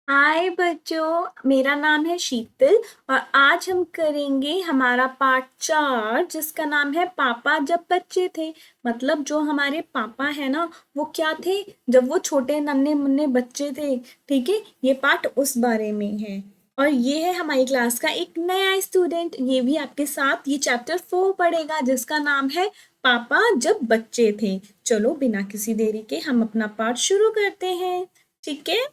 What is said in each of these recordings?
हाय बच्चों, मेरा नाम है शीतल। और आज हम करेंगे हमारा पार्ट 4 जिसका नाम है पापा जब बच्चे थे। मतलब जो हमारे पापा है ना, वो क्या थे जब वो छोटे नन्हे मुन्ने बच्चे थे। ठीक है, ये पार्ट उस बारे में है। और ये है हमारी क्लास का एक नया स्टूडेंट, ये भी आपके साथ ये चैप्टर 4 पढ़ेगा जिसका नाम है पापा जब बच्चे थे। चलो बिना किसी देरी के हम अपना पार्ट शुरू करते हैं। ठीक है।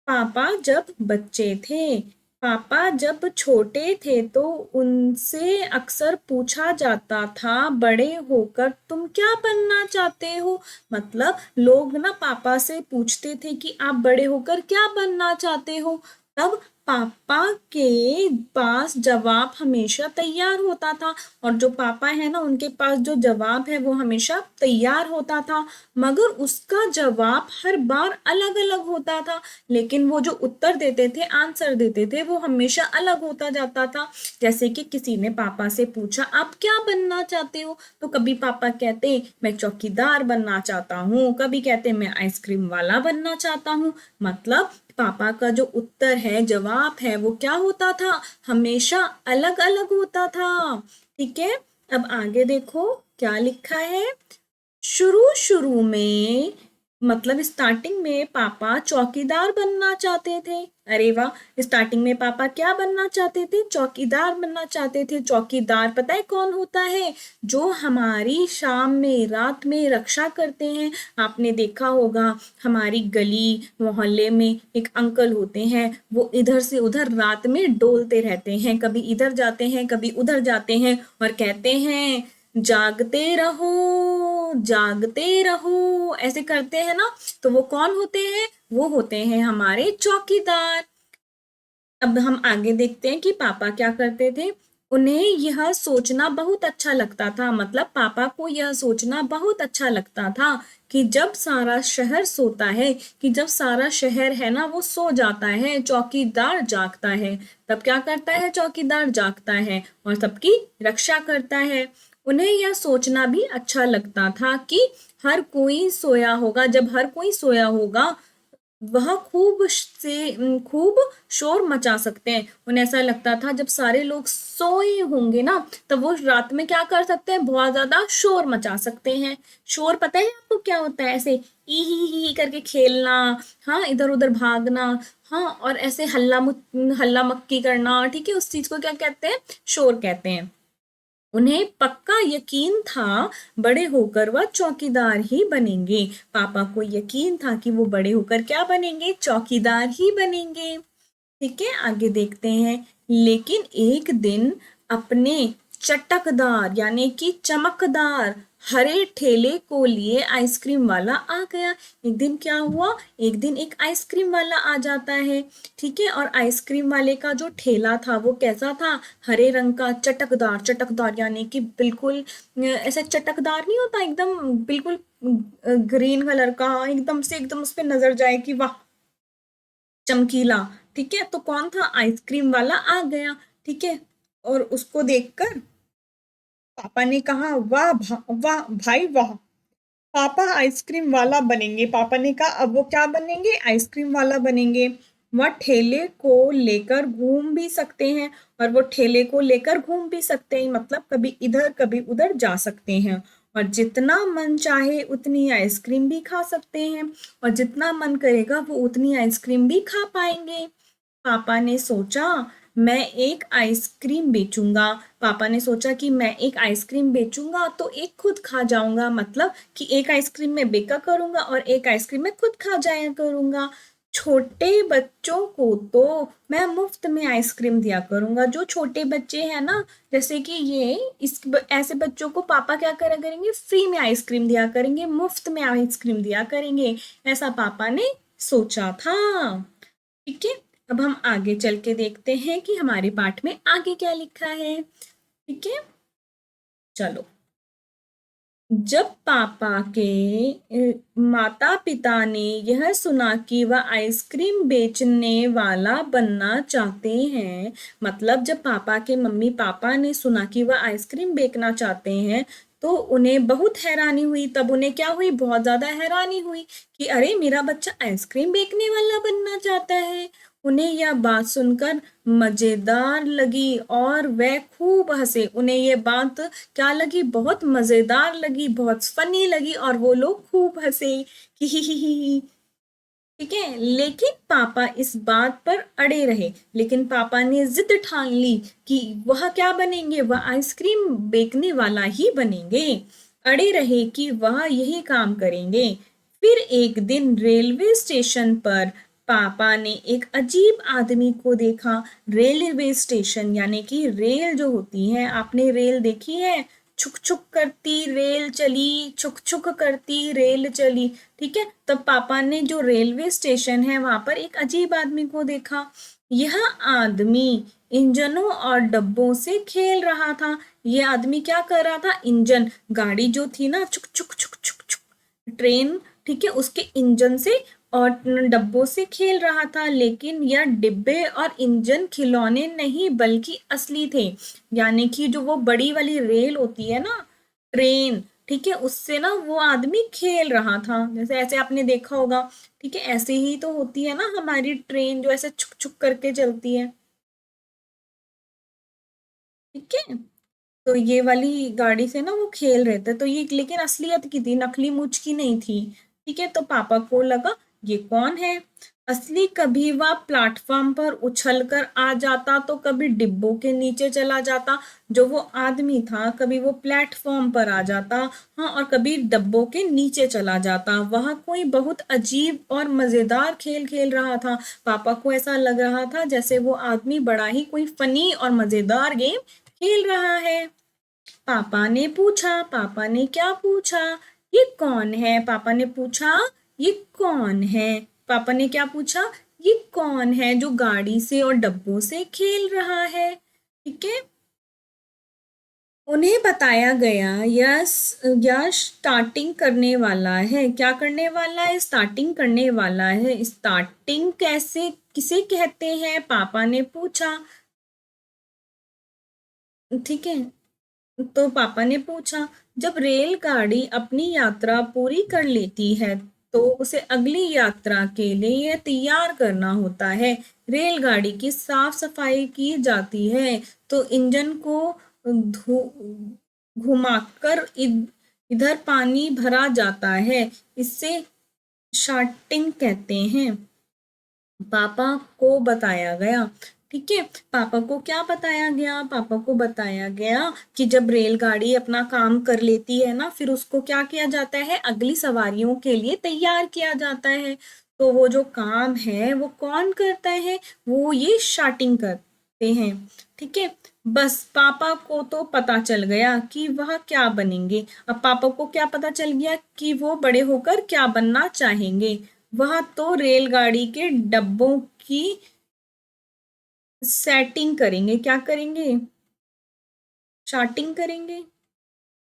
पापा जब बच्चे थे। पापा जब छोटे थे तो उनसे अक्सर पूछा जाता था, बड़े होकर तुम क्या बनना चाहते हो। मतलब लोग ना पापा से पूछते थे कि आप बड़े होकर क्या बनना चाहते हो। तब पापा के पास जवाब हमेशा तैयार होता था। और जो पापा है ना, उनके पास जो जवाब है वो हमेशा तैयार होता था। मगर उसका जवाब हर बार अलग अलग होता था। लेकिन वो जो उत्तर देते थे, आंसर देते थे, वो हमेशा अलग होता जाता था। जैसे कि किसी ने पापा से पूछा आप क्या बनना चाहते हो, तो कभी पापा कहते मैं चौकीदार बनना चाहता हूँ, कभी कहते मैं आइसक्रीम वाला बनना चाहता हूँ। मतलब पापा का जो उत्तर है, जवाब है, वो क्या होता था, हमेशा अलग अलग होता था। ठीक है। अब आगे देखो क्या लिखा है। शुरू शुरू में, मतलब स्टार्टिंग में पापा चौकीदार बनना चाहते थे। अरे वाह, स्टार्टिंग में पापा क्या बनना चाहते थे, चौकीदार बनना चाहते थे। चौकीदार पता है कौन होता है, जो हमारी शाम में रात में रक्षा करते हैं। आपने देखा होगा हमारी गली मोहल्ले में एक अंकल होते हैं, वो इधर से उधर रात में डोलते रहते हैं, कभी इधर जाते हैं कभी उधर जाते हैं और कहते हैं जागते रहो जागते रहो, ऐसे करते हैं ना। तो वो कौन होते हैं, वो होते हैं हमारे चौकीदार। अब हम आगे देखते हैं कि पापा क्या करते थे। उन्हें यह सोचना बहुत अच्छा लगता था, मतलब पापा को यह सोचना बहुत अच्छा लगता था कि जब सारा शहर सोता है, कि जब सारा शहर है ना वो सो जाता है, चौकीदार जागता है। तब क्या करता है, चौकीदार जागता है और सबकी रक्षा करता है। उन्हें यह सोचना भी अच्छा लगता था कि हर कोई सोया होगा, जब हर कोई सोया होगा वह खूब शोर मचा सकते हैं। उन्हें ऐसा लगता था जब सारे लोग सोए होंगे ना, तब वो रात में क्या कर सकते हैं, बहुत ज्यादा शोर मचा सकते हैं। शोर पता है आपको क्या होता है, ऐसे ई ही करके खेलना, हाँ इधर उधर भागना, हाँ और ऐसे हल्ला मक्की करना। ठीक है, उस चीज को क्या कहते हैं, शोर कहते हैं। उन्हें पक्का यकीन था बड़े होकर वह चौकीदार ही बनेंगे। पापा को यकीन था कि वो बड़े होकर क्या बनेंगे, चौकीदार ही बनेंगे। ठीक है, आगे देखते हैं। लेकिन एक दिन अपने चटकदार यानी कि चमकदार हरे ठेले को लिए आइसक्रीम वाला आ गया। एक दिन क्या हुआ, एक दिन एक आइसक्रीम वाला आ जाता है। ठीक है, और आइसक्रीम वाले का जो ठेला था वो कैसा था, हरे रंग का, चटकदार। चटकदार यानी कि बिल्कुल ऐसा चटकदार नहीं होता, एकदम बिल्कुल ग्रीन कलर का, एकदम से एकदम उस पर नजर जाए कि वाह, चमकीला। ठीक है, तो कौन था, आइसक्रीम वाला आ गया। ठीक है, और उसको देखकर पापा ने कहा वाह वाह भाई वाह, पापा आइसक्रीम वाला बनेंगे। पापा ने कहा अब वो क्या बनेंगे, आइसक्रीम वाला बनेंगे। वह ठेले को लेकर घूम भी सकते हैं, और वो ठेले को लेकर घूम भी सकते हैं, मतलब कभी इधर कभी उधर जा सकते हैं। और जितना मन चाहे उतनी आइसक्रीम भी खा सकते हैं, और जितना मन करेगा वो उतनी आइसक्रीम भी खा पाएंगे। पापा ने सोचा मैं एक आइसक्रीम बेचूंगा। पापा ने सोचा कि मैं एक आइसक्रीम बेचूंगा तो एक खुद खा जाऊंगा, मतलब कि एक आइसक्रीम में बेका करूंगा और एक आइसक्रीम में खुद खा जाया करूंगा। छोटे बच्चों को तो मैं मुफ्त में आइसक्रीम दिया करूंगा। जो छोटे बच्चे हैं ना, जैसे कि ये ऐसे बच्चों को पापा क्या करा करेंगे, फ्री में आइसक्रीम दिया करेंगे, मुफ्त में आइसक्रीम दिया करेंगे। ऐसा पापा ने सोचा था। ठीक है, अब हम आगे चल के देखते हैं कि हमारे पाठ में आगे क्या लिखा है। ठीक है, चलो। जब पापा के माता पिता ने यह सुना कि वह आइसक्रीम बेचने वाला बनना चाहते हैं, मतलब जब पापा के मम्मी पापा ने सुना कि वह आइसक्रीम बेचना चाहते हैं, तो उन्हें बहुत हैरानी हुई। तब उन्हें क्या हुई, बहुत ज्यादा हैरानी हुई कि अरे मेरा बच्चा आइसक्रीम बेचने वाला बनना चाहता है। उन्हें यह बात सुनकर मजेदार लगी और वह खूब हंसे। उन्हें ये बात क्या लगी, बहुत मजेदार लगी, बहुत फनी लगी और वो लोग खूब हंसे कि ही। ठीक है, लेकिन पापा इस बात पर अड़े रहे। लेकिन पापा ने जिद ठान ली कि वह क्या बनेंगे, वह आइसक्रीम बेचने वाला ही बनेंगे। अड़े रहे कि वह यही काम करेंगे। फिर एक दिन रेलवे स्टेशन पर पापा ने एक अजीब आदमी को देखा। रेलवे स्टेशन यानी कि रेल जो होती है, आपने रेल देखी है, छुक छुक करती रेल चली, छुक छुक करती रेल चली। ठीक है, तब पापा ने जो रेलवे स्टेशन है वहां पर एक अजीब आदमी को देखा। यह आदमी इंजनों और डब्बों से खेल रहा था। यह आदमी क्या कर रहा था, इंजन, गाड़ी जो थी ना, छुक छुक छुक छुक छुक, ट्रेन, ठीक है, उसके इंजन से और डब्बों से खेल रहा था। लेकिन यह डिब्बे और इंजन खिलौने नहीं बल्कि असली थे। यानी कि जो वो बड़ी वाली रेल होती है ना, ट्रेन, ठीक है, उससे ना वो आदमी खेल रहा था। जैसे ऐसे आपने देखा होगा, ठीक है, ऐसे ही तो होती है ना हमारी ट्रेन, जो ऐसे छुक छुक करके चलती है। ठीक है, तो ये वाली गाड़ी से ना वो खेल रहे थे। तो ये लेकिन असलियत की थी, नकली मुझ की नहीं थी। ठीक है, तो पापा को लगा ये कौन है असली। कभी वह प्लेटफॉर्म पर उछल कर आ जाता तो कभी डिब्बों के नीचे चला जाता। जो वो आदमी था, कभी वो प्लेटफॉर्म पर आ जाता, हाँ, और कभी डब्बों के नीचे चला जाता। वह कोई बहुत अजीब और मजेदार खेल खेल रहा था। पापा को ऐसा लग रहा था जैसे वो आदमी बड़ा ही कोई फनी और मजेदार गेम खेल रहा है। पापा ने क्या पूछा, ये कौन है। पापा ने पूछा, ये कौन है। पापा ने क्या पूछा, ये कौन है जो गाड़ी से और डब्बों से खेल रहा है। ठीक है, उन्हें बताया गया यस, यह स्टार्टिंग करने वाला है। क्या करने वाला है, स्टार्टिंग करने वाला है। स्टार्टिंग कैसे, किसे कहते हैं, पापा ने पूछा। ठीक है, तो पापा ने पूछा, जब रेलगाड़ी अपनी यात्रा पूरी कर लेती है तो उसे अगली यात्रा के लिए तैयार करना होता है। रेलगाड़ी की साफ सफाई की जाती है, तो इंजन को घुमाकर इधर पानी भरा जाता है। इसे शार्टिंग कहते हैं। पापा को बताया गया। ठीक है, पापा को क्या बताया गया, पापा को बताया गया कि जब रेलगाड़ी अपना काम कर लेती है ना, फिर उसको क्या किया जाता है, अगली सवारियों के लिए तैयार किया जाता है। तो वो जो काम है वो कौन करता है, वो ये शार्टिंग करते हैं। ठीक है, बस पापा को तो पता चल गया कि वह क्या बनेंगे। अब पापा को क्या पता चल गया कि वो बड़े होकर क्या बनना चाहेंगे। वह तो रेलगाड़ी के डब्बों की सेटिंग करेंगे। क्या करेंगे, शार्टिंग करेंगे।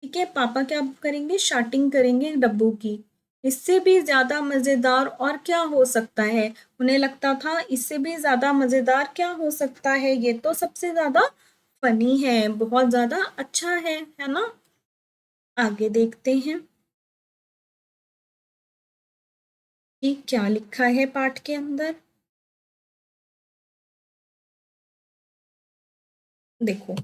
ठीक है, पापा क्या करेंगे, शार्टिंग करेंगे डब्बों की। इससे भी ज्यादा मजेदार और क्या हो सकता है। उन्हें लगता था इससे भी ज्यादा मजेदार क्या हो सकता है, ये तो सबसे ज्यादा फनी है, बहुत ज्यादा अच्छा है ना। आगे देखते हैं कि क्या लिखा है पाठ के अंदर। देखो,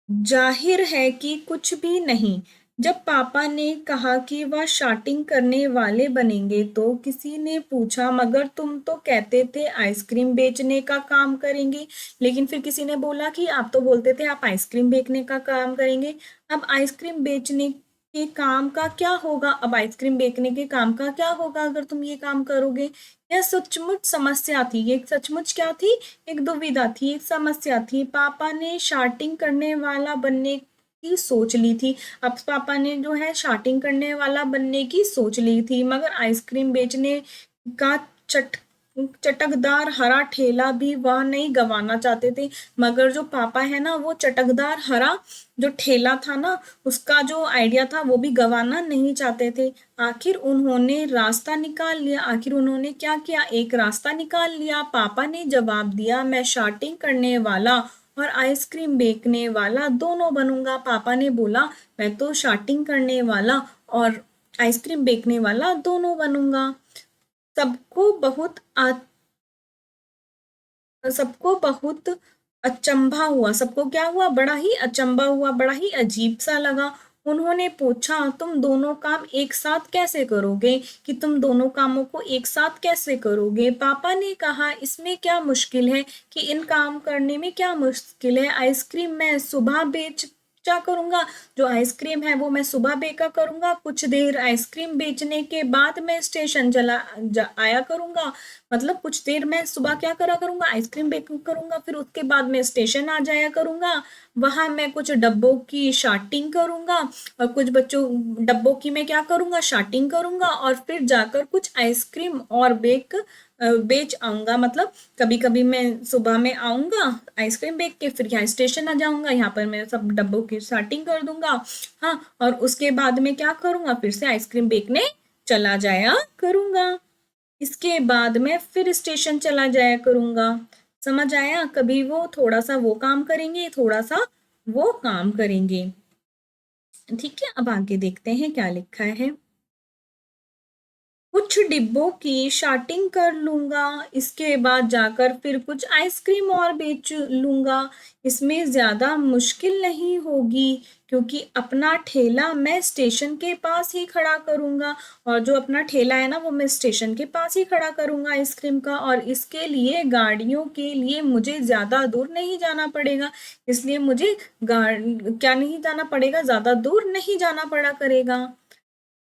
जाहिर है कि कुछ भी नहीं। जब पापा ने कहा कि वह शार्टिंग करने वाले बनेंगे तो किसी ने पूछा, मगर तुम तो कहते थे आइसक्रीम बेचने का काम करेंगे। लेकिन फिर किसी ने बोला कि आप तो बोलते थे आप आइसक्रीम बेचने का काम करेंगे। अब आइसक्रीम बेचने के काम का क्या होगा, अब आइसक्रीम बेचने के काम का क्या होगा अगर तुम ये काम करोगे। यह सचमुच समस्या थी, ये सचमुच क्या थी, एक दुविधा थी, एक समस्या थी। पापा ने शार्टिंग करने वाला बनने की सोच ली थी। अब पापा ने जो है शार्टिंग करने वाला बनने की सोच ली थी, मगर आइसक्रीम बेचने का चट चटकदार हरा ठेला भी वह नहीं गंवाना चाहते थे। मगर जो पापा है ना, वो चटकदार हरा जो ठेला था ना, उसका जो आइडिया था वो भी गंवाना नहीं चाहते थे। आखिर उन्होंने रास्ता निकाल लिया। आखिर उन्होंने क्या किया, एक रास्ता निकाल लिया। पापा ने जवाब दिया, मैं शार्टिंग करने वाला और आइसक्रीम बेचने वाला दोनों बनूंगा। पापा ने बोला मैं तो शार्टिंग करने वाला और आइसक्रीम बेचने वाला दोनों बनूंगा। सबको बहुत सबको बहुत अचंभा हुआ। सबको क्या हुआ? बड़ा ही अचंभा हुआ, बड़ा ही अजीब सा लगा। उन्होंने पूछा तुम दोनों काम एक साथ कैसे करोगे, कि तुम दोनों कामों को एक साथ कैसे करोगे? पापा ने कहा इसमें क्या मुश्किल है, कि इन काम करने में क्या मुश्किल है। आइसक्रीम मैं सुबह बेचा करूंगा, जो आइसक्रीम है वो मैं सुबह बेचा करूंगा, कुछ देर आइसक्रीम बेचने के बाद मैं स्टेशन आया करूंगा। मतलब कुछ देर मैं सुबह क्या करा करूंगा? आइसक्रीम बेक करूंगा, फिर उसके बाद मैं स्टेशन आ जाया करूंगा। वहां मैं कुछ डब्बों की शार्टिंग करूंगा, और कुछ बच्चों डब्बों की मैं क्या करूंगा? शार्टिंग करूंगा, और फिर जाकर कुछ आइसक्रीम और बेच आऊंगा। मतलब कभी कभी मैं सुबह में आऊंगा आइसक्रीम बेच के, फिर यहाँ स्टेशन आ जाऊंगा, यहाँ पर मैं सब डब्बों की शार्टिंग कर दूंगा। हाँ, और उसके बाद में क्या करूंगा? फिर से आइसक्रीम बेचने चला जाया करूंगा। इसके बाद मैं फिर स्टेशन चला जाया करूंगा। समझ आया? कभी वो थोड़ा सा वो काम करेंगे, थोड़ा सा वो काम करेंगे। ठीक है, अब आगे देखते हैं क्या लिखा है। कुछ डिब्बों की शार्टिंग कर लूंगा, इसके बाद जाकर फिर कुछ आइसक्रीम और बेच लूंगा। इसमें ज्यादा मुश्किल नहीं होगी, क्योंकि अपना ठेला मैं स्टेशन के पास ही खड़ा करूंगा। और जो अपना ठेला है ना, वो मैं स्टेशन के पास ही खड़ा करूंगा आइसक्रीम का। और इसके लिए गाड़ियों के लिए मुझे ज्यादा दूर नहीं जाना पड़ेगा, इसलिए मुझे क्या नहीं जाना पड़ेगा? ज्यादा दूर नहीं जाना पड़ा करेगा।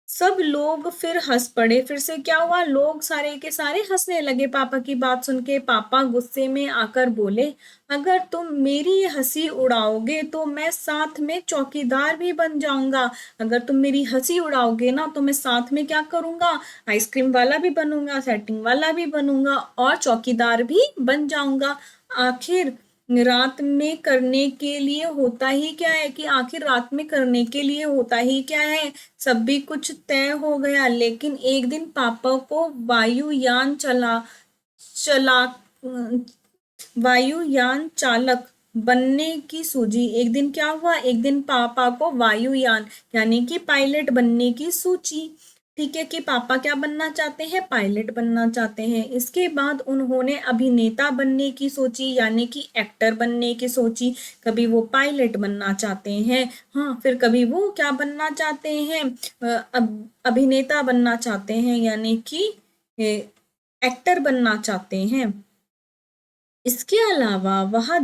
सब लोग फिर हंस पड़े। फिर से क्या हुआ? लोग सारे के सारे हंसने लगे पापा की बात सुन के। पापा गुस्से में आकर बोले अगर तुम मेरी ये हंसी उड़ाओगे तो मैं साथ में चौकीदार भी बन जाऊंगा। अगर तुम मेरी हंसी उड़ाओगे ना, तो मैं साथ में क्या करूंगा? आइसक्रीम वाला भी बनूंगा, सेटिंग वाला भी बनूंगा, और चौकीदार भी बन जाऊंगा। आखिर रात में करने के लिए होता ही क्या है, कि आखिर रात में करने के लिए होता ही क्या है? सब भी कुछ तय हो गया। लेकिन एक दिन पापा को चला वायुयान चालक बनने की सूझी। एक दिन क्या हुआ? एक दिन पापा को वायुयान यानी कि पायलट बनने की सूची। ठीक है, कि पापा क्या बनना चाहते हैं? पायलट बनना चाहते हैं। इसके बाद उन्होंने अभिनेता बनने की सोची, यानी कि एक्टर बनने की सोची। कभी वो पायलट बनना चाहते हैं, हाँ, फिर कभी वो क्या बनना चाहते हैं? अभिनेता बनना चाहते हैं, यानी कि एक्टर बनना चाहते हैं। इसके अलावा वह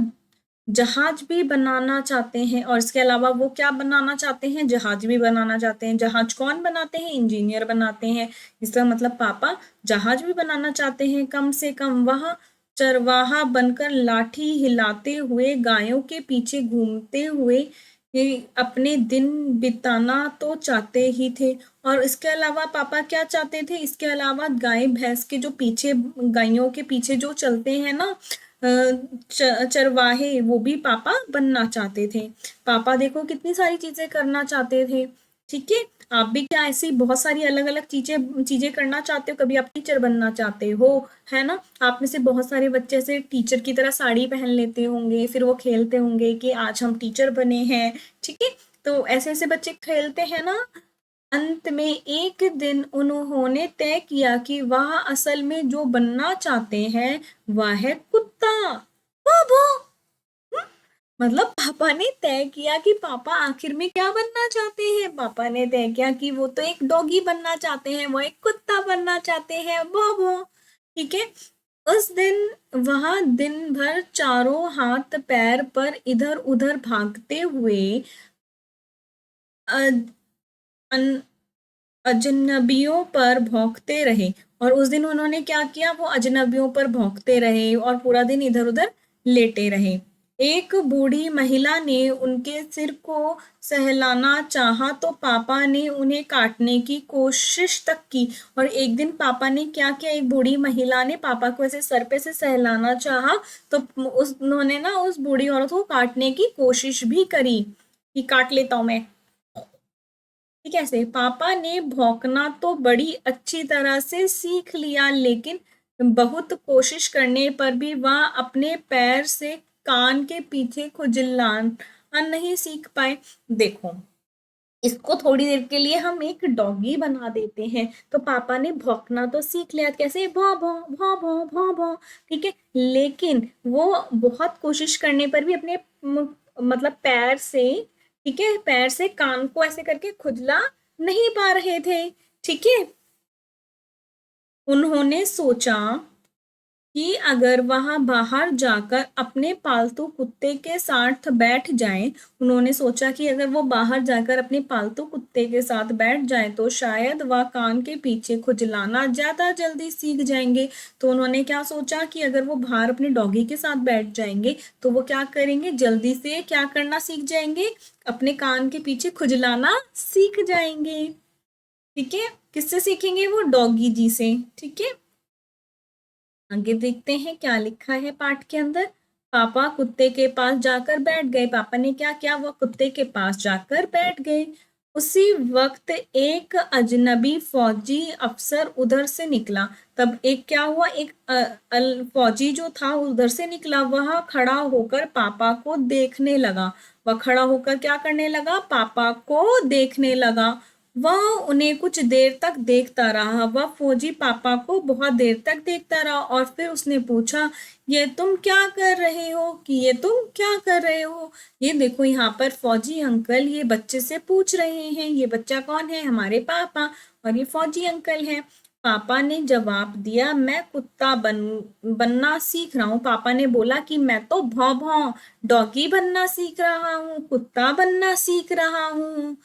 जहाज भी बनाना चाहते हैं। और इसके अलावा वो क्या बनाना चाहते हैं? जहाज भी बनाना चाहते हैं। जहाज कौन बनाते हैं? इंजीनियर बनाते हैं। इसका मतलब पापा जहाज भी बनाना चाहते हैं। कम से कम वह चरवाहा बनकर लाठी हिलाते हुए गायों के पीछे घूमते हुए अपने दिन बिताना तो चाहते ही थे। और इसके अलावा पापा क्या चाहते थे? इसके अलावा गाय भैंस के जो पीछे, गायों के पीछे जो चलते हैं ना, चरवाहे, वो भी पापा बनना चाहते थे। पापा देखो कितनी सारी चीजें करना चाहते थे। ठीक है, आप भी क्या ऐसी बहुत सारी अलग अलग चीजें चीजें करना चाहते हो? कभी आप टीचर बनना चाहते हो, है ना? आप में से बहुत सारे बच्चे से टीचर की तरह साड़ी पहन लेते होंगे, फिर वो खेलते होंगे कि आज हम टीचर बने हैं। ठीक है, तो ऐसे ऐसे बच्चे खेलते हैं ना। अंत में एक दिन उन्होंने तय किया कि वह असल में जो बनना चाहते हैं वह है कुत्ता। बाबा, मतलब पापा ने तय किया कि पापा आखिर में क्या बनना चाहते हैं? पापा ने तय किया कि वो तो एक डॉगी बनना चाहते हैं, वो एक कुत्ता बनना चाहते हैं। बाबा, ठीक है। उस दिन वह दिन भर चारों हाथ पैर पर इधर उधर भागते हुए अजनबियों पर भौंकते रहे। और उस दिन उन्होंने क्या किया? वो अजनबियों पर भौंकते रहे और पूरा दिन इधर उधर लेटे रहे। एक बूढ़ी महिला ने उनके सिर को सहलाना चाहा तो पापा ने उन्हें काटने की कोशिश तक की। और एक दिन पापा ने क्या किया? एक बूढ़ी महिला ने पापा को ऐसे सर पे से सहलाना चाहा, तो उन्होंने ना उस बूढ़ी औरत को काटने की कोशिश भी करी, कि काट लेता हूं मैं। ठीक है, से पापा ने भौंकना तो बड़ी अच्छी तरह से सीख लिया, लेकिन बहुत कोशिश करने पर भी वह अपने पैर से कान के पीछे खुजलाना नहीं सीख पाए। देखो, इसको थोड़ी देर के लिए हम एक डॉगी बना देते हैं, तो पापा ने भौंकना तो सीख लिया, कैसे भौ भौ भौ भौ भौ भौ, ठीक है। लेकिन वो बहुत कोशिश करने पर भी अपने मतलब पैर से, ठीक है, पैर से कान को ऐसे करके खुजला नहीं पा रहे थे, ठीक है। उन्होंने सोचा कि अगर वह बाहर जाकर अपने पालतू कुत्ते के साथ बैठ जाएं, उन्होंने सोचा कि अगर वो बाहर जाकर अपने पालतू कुत्ते के साथ बैठ जाएं तो शायद वह कान के पीछे खुजलाना ज़्यादा जल्दी सीख जाएंगे। तो उन्होंने क्या सोचा कि अगर वो बाहर अपने डॉगी के साथ बैठ जाएंगे तो वो क्या करेंगे, जल्दी से क्या करना सीख जाएंगे, अपने कान के पीछे खुजलाना सीख जाएंगे, ठीक है। किससे सीखेंगे, वो डॉगी जी से, ठीक है। आगे देखते हैं क्या लिखा है पाठ के अंदर। पापा कुत्ते के पास जाकर बैठ गए। पापा ने क्या किया, वो कुत्ते के पास जाकर बैठ गए। उसी वक्त एक अजनबी फौजी अफसर उधर से निकला। तब एक क्या हुआ, एक फौजी जो था उधर से निकला। वह खड़ा होकर पापा को देखने लगा। वह खड़ा होकर क्या करने लगा, पापा को देखने लगा। वह उन्हें कुछ देर तक देखता रहा। वह फौजी पापा को बहुत देर तक देखता रहा और फिर उसने पूछा, ये तुम क्या कर रहे हो, कि ये तुम क्या कर रहे हो। ये देखो यहाँ पर फौजी अंकल ये बच्चे से पूछ रहे हैं। ये बच्चा कौन है, हमारे पापा, और ये फौजी अंकल हैं। पापा ने जवाब दिया, मैं कुत्ता बनना सीख रहा हूँ। पापा ने बोला कि मैं तो भौं भौं डॉगी बनना सीख रहा हूँ, कुत्ता बनना सीख रहा हूँ।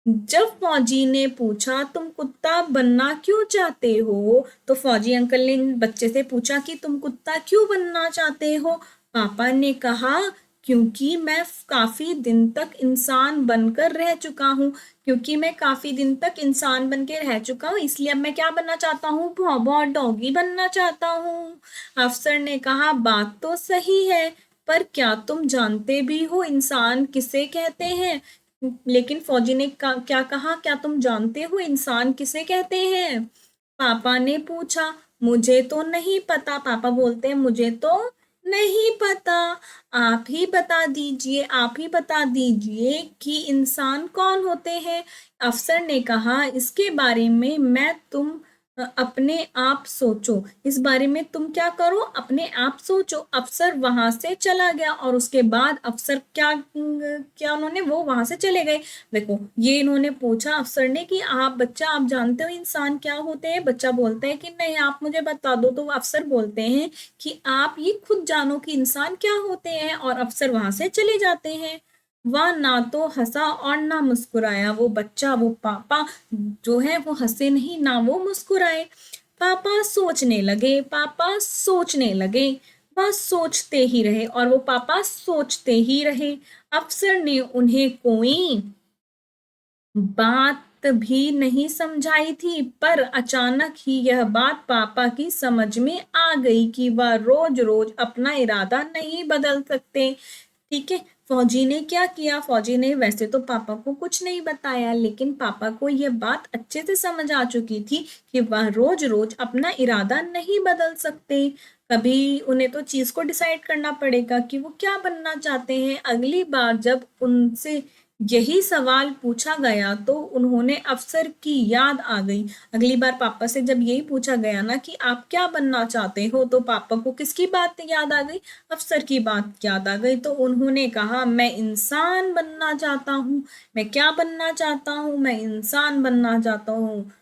जब फौजी ने पूछा, तुम कुत्ता बनना क्यों चाहते हो, तो फौजी अंकल ने बच्चे से पूछा कि तुम कुत्ता क्यों बनना चाहते हो। पापा ने कहा, क्योंकि मैं काफी दिन तक इंसान बनकर रह चुका हूँ, क्योंकि मैं काफी दिन तक इंसान बन के रह चुका हूँ, इसलिए अब मैं क्या बनना चाहता हूँ, भौं भौं डॉगी बनना चाहता हूँ। अफसर ने कहा, बात तो सही है, पर क्या तुम जानते भी हो इंसान किसे कहते हैं। लेकिन फौजी ने क्या कहा, क्या तुम जानते हो इंसान किसे कहते हैं। पापा ने पूछा, मुझे तो नहीं पता। पापा बोलते हैं, मुझे तो नहीं पता, आप ही बता दीजिए, आप ही बता दीजिए कि इंसान कौन होते हैं। अफसर ने कहा, इसके बारे में मैं तुम अपने आप सोचो, इस बारे में तुम क्या करो, अपने आप सोचो। अफसर वहां से चला गया और उसके बाद अफसर क्या क्या उन्होंने, वो वहां से चले गए। देखो, ये इन्होंने पूछा अफसर ने कि आप बच्चा, आप जानते हो इंसान क्या होते हैं। बच्चा बोलता है कि नहीं, आप मुझे बता दो। तो अफसर बोलते हैं कि आप ये खुद जानो कि इंसान क्या होते हैं, और अफसर वहां से चले जाते हैं। वह ना तो हंसा और ना मुस्कुराया। वो बच्चा, वो पापा जो है वो हंसे नहीं, ना वो मुस्कुराए। पापा सोचने लगे, पापा सोचने लगे। वह सोचते ही रहे और वो पापा सोचते ही रहे। अफसर ने उन्हें कोई बात भी नहीं समझाई थी, पर अचानक ही यह बात पापा की समझ में आ गई कि वह रोज रोज अपना इरादा नहीं बदल सकते, ठीक है। फौजी ने क्या किया, फौजी ने वैसे तो पापा को कुछ नहीं बताया, लेकिन पापा को यह बात अच्छे से समझ आ चुकी थी कि वह रोज रोज अपना इरादा नहीं बदल सकते। कभी उन्हें तो चीज को डिसाइड करना पड़ेगा कि वो क्या बनना चाहते हैं। अगली बार जब उनसे यही सवाल पूछा गया तो उन्होंने अफसर की याद आ गई। अगली बार पापा से जब यही पूछा गया ना कि आप क्या बनना चाहते हो, तो पापा को किसकी बात याद आ गई, अफसर की बात याद आ गई। तो उन्होंने कहा, मैं इंसान बनना चाहता हूँ। मैं क्या बनना चाहता हूँ, मैं इंसान बनना चाहता हूँ।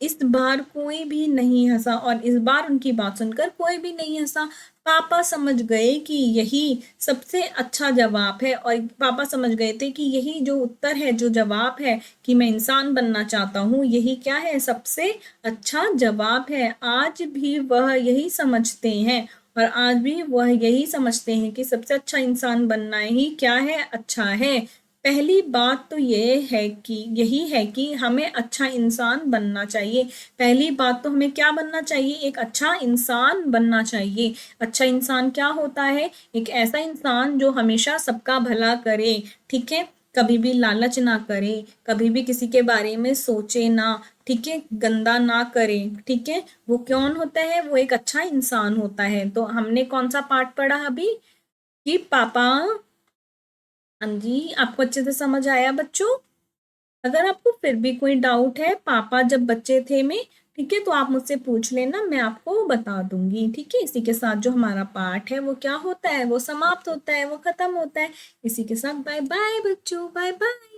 इस बार कोई भी नहीं हंसा और इस बार उनकी बात सुनकर कोई भी नहीं हंसा। पापा समझ गए कि यही सबसे अच्छा जवाब है, और पापा समझ गए थे कि यही जो उत्तर है, जो जवाब है कि मैं इंसान बनना चाहता हूँ, यही क्या है, सबसे अच्छा जवाब है। आज भी वह यही समझते हैं, और आज भी वह यही समझते हैं कि सबसे अच्छा इंसान बनना ही क्या है, अच्छा है। पहली बात तो ये है कि यही है कि हमें अच्छा इंसान बनना चाहिए। पहली बात तो हमें क्या बनना चाहिए, एक अच्छा इंसान बनना चाहिए। अच्छा इंसान क्या होता है, एक ऐसा इंसान जो हमेशा सबका भला करे, ठीक है, कभी भी लालच ना करे, कभी भी किसी के बारे में सोचे ना, ठीक है, गंदा ना करे, ठीक है। वो कौन होता है, वो एक अच्छा इंसान होता है। तो हमने कौन सा पाठ पढ़ा अभी, कि पापा। हाँ जी, आपको अच्छे से समझ आया बच्चों? अगर आपको फिर भी कोई डाउट है पापा जब बच्चे थे में, ठीक है, तो आप मुझसे पूछ लेना, मैं आपको बता दूंगी। ठीक है, इसी के साथ जो हमारा पाठ है वो क्या होता है, वो समाप्त होता है, वो खत्म होता है। इसी के साथ बाय बाय बच्चों, बाय बाय।